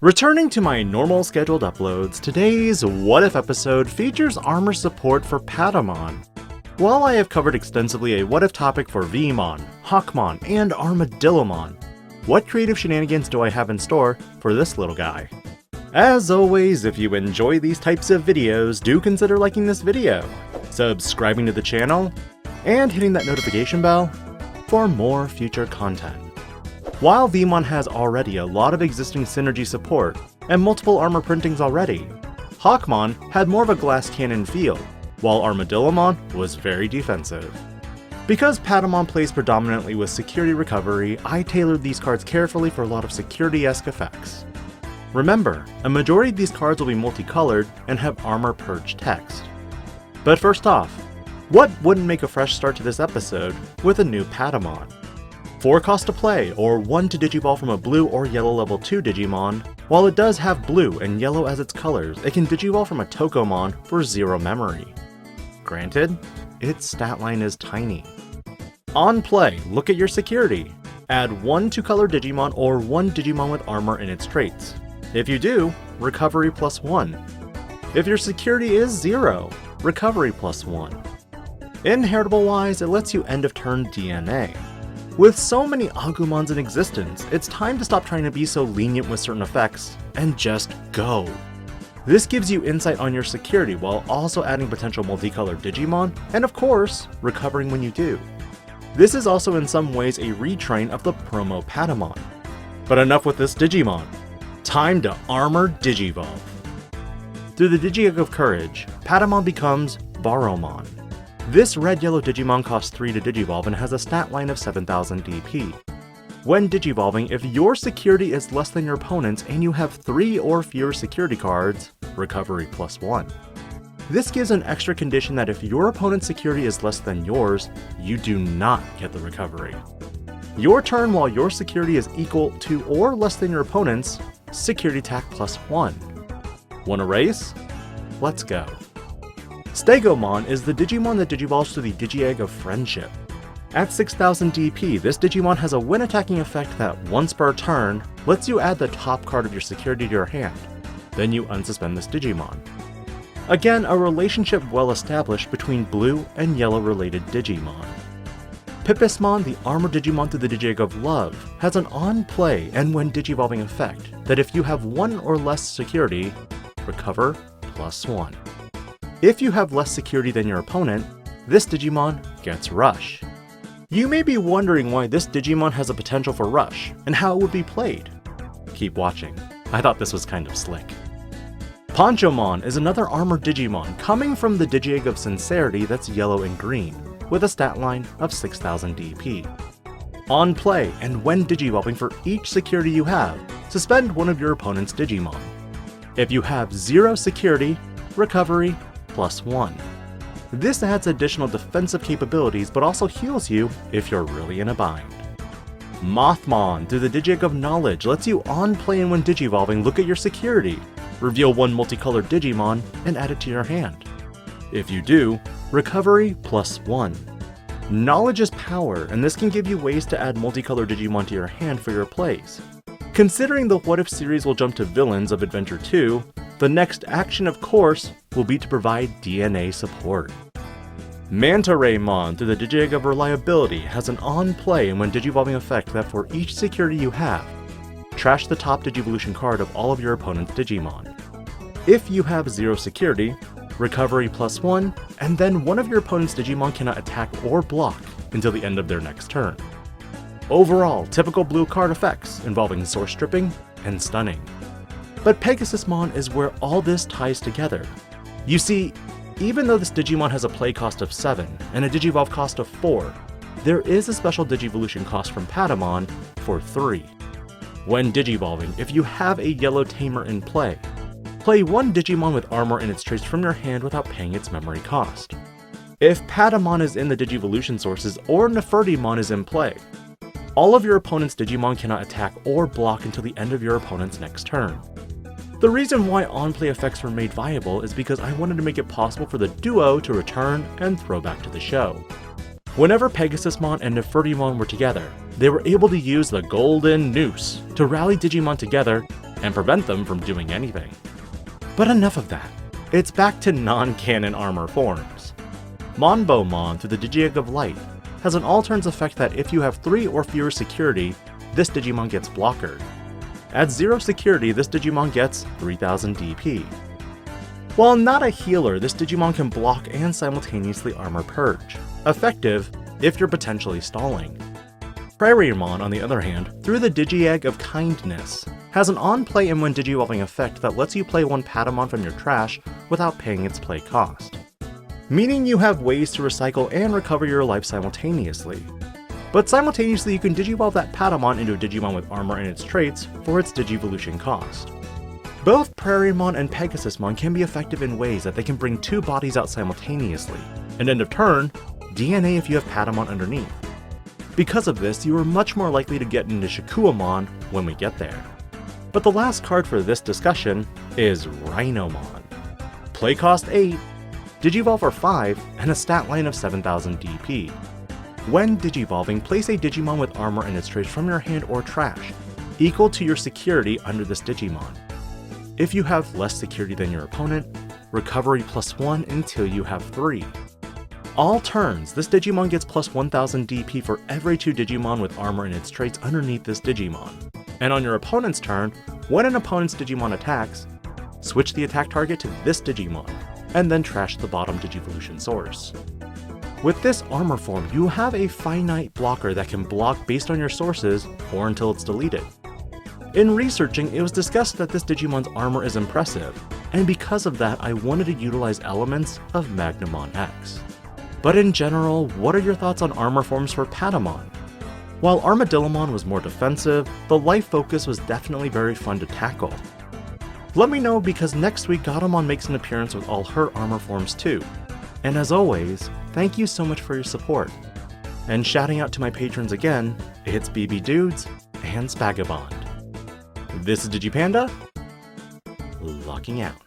Returning to my normal scheduled uploads, today's What If episode features armor support for Patamon. While I have covered extensively a What If topic for Vmon, Hawkmon, and Armadillomon, what creative shenanigans do I have in store for this little guy? As always, if you enjoy these types of videos, do consider liking this video, subscribing to the channel, and hitting that notification bell for more future content. While Vmon has already a lot of existing synergy support and multiple armor printings already, Hawkmon had more of a glass cannon feel, while Armadillomon was very defensive. Because Patamon plays predominantly with security recovery, I tailored these cards carefully for a lot of security-esque effects. Remember, a majority of these cards will be multicolored and have armor purge text. But first off, what wouldn't make a fresh start to this episode with a new Patamon? 4 cost to play, or 1 to digivolve from a blue or yellow level 2 Digimon. While it does have blue and yellow as its colors, it can digivolve from a Tokomon for 0 memory. Granted, its stat line is tiny. On play, look at your security. Add 1 2-color Digimon or 1 Digimon with armor in its traits. If you do, recovery plus 1. If your security is 0, recovery plus 1. Inheritable wise, it lets you end of turn DNA. With so many Agumons in existence, it's time to stop trying to be so lenient with certain effects and just go. This gives you insight on your security while also adding potential multicolored Digimon, and of course, recovering when you do. This is also in some ways a retrain of the promo Patamon. But enough with this Digimon. Time to armor Digivolve. Through the Digi-Egg of Courage, Patamon becomes Baromon. This red-yellow Digimon costs 3 to digivolve and has a stat line of 7000 DP. When digivolving, if your security is less than your opponent's and you have 3 or fewer security cards, recovery plus 1. This gives an extra condition that if your opponent's security is less than yours, you do not get the recovery. Your turn while your security is equal to or less than your opponent's, security attack plus 1. Wanna race? Let's go. Stegomon is the Digimon that digivolves to the Digi-Egg of Friendship. At 6000 DP, this Digimon has a when attacking effect that once per turn lets you add the top card of your security to your hand. Then you unsuspend this Digimon. Again, a relationship well established between blue and yellow related Digimon. Pipismon, the armored Digimon through the Digi-Egg of Love, has an on-play and when digivolving effect that if you have 1 or less security, recover plus 1. If you have less security than your opponent, this Digimon gets Rush. You may be wondering why this Digimon has a potential for Rush, and how it would be played. Keep watching, I thought this was kind of slick. Ponchomon is another armored Digimon coming from the Digi-Egg of Sincerity that's yellow and green, with a stat line of 6000 DP. On play, and when digivolving for each security you have, suspend one of your opponent's Digimon. If you have 0 security, recovery plus 1. This adds additional defensive capabilities but also heals you if you're really in a bind. Mothmon through the Digi-Egg of Knowledge lets you on play and when digivolving look at your security, reveal 1 multicolored Digimon, and add it to your hand. If you do, recovery plus 1. Knowledge is power, and this can give you ways to add multicolored Digimon to your hand for your plays. Considering the What If series will jump to Villains of Adventure 2, the next action, of course, will be to provide DNA support. Mantaraymon through the Digi-Egg of Reliability has an on-play and when digivolving effect that for each security you have, trash the top Digivolution card of all of your opponent's Digimon. If you have 0 security, recovery plus 1, and then one of your opponent's Digimon cannot attack or block until the end of their next turn. Overall, typical blue card effects involving source stripping and stunning. But Pegasusmon is where all this ties together. You see, even though this Digimon has a play cost of 7 and a digivolve cost of 4, there is a special Digivolution cost from Patamon for 3. When digivolving, if you have a yellow tamer in play, play 1 Digimon with armor in its traits from your hand without paying its memory cost. If Patamon is in the Digivolution sources or Nefertimon is in play, all of your opponent's Digimon cannot attack or block until the end of your opponent's next turn. The reason why on-play effects were made viable is because I wanted to make it possible for the duo to return and throw back to the show. Whenever Pegasusmon and Nefertimon were together, they were able to use the Golden Noose to rally Digimon together and prevent them from doing anything. But enough of that. It's back to non-canon armor forms. Manbomon through the Digi-Egg of Light has an all-turns effect that if you have 3 or fewer security, this Digimon gets blockered. At 0 security, this Digimon gets 3000 DP. While not a healer, this Digimon can block and simultaneously armor purge, effective if you're potentially stalling. Patamon, on the other hand, through the Digi-Egg of Kindness, has an on-play and when Digi-Evolving effect that lets you play one Patamon from your trash without paying its play cost, meaning you have ways to recycle and recover your life simultaneously. But simultaneously you can Digi-Evolve that Patamon into a Digimon with armor and its traits for its Digivolution cost. Both Patamon and Pegasusmon can be effective in ways that they can bring 2 bodies out simultaneously, and end of turn, DNA if you have Patamon underneath. Because of this, you are much more likely to get into Shikuamon when we get there. But the last card for this discussion is Rhinomon. Play cost 8, Digivolve for 5, and a stat line of 7000 DP. When Digivolving, place a Digimon with armor and its traits from your hand or trash, equal to your security under this Digimon. If you have less security than your opponent, recovery +1 until you have 3. All turns, this Digimon gets plus 1000 DP for every 2 Digimon with armor and its traits underneath this Digimon. And on your opponent's turn, when an opponent's Digimon attacks, switch the attack target to this Digimon, and then trash the bottom Digivolution source. With this armor form, you have a finite blocker that can block based on your sources or until it's deleted. In researching, it was discussed that this Digimon's armor is impressive, and because of that I wanted to utilize elements of Magnamon X. But in general, what are your thoughts on armor forms for Patamon? While Armadillomon was more defensive, the life focus was definitely very fun to tackle. Let me know because next week Gatomon makes an appearance with all her armor forms too. And as always, thank you so much for your support. And shouting out to my patrons again, it's BB Dudes and Spagabond. This is DigiPanda, logging out.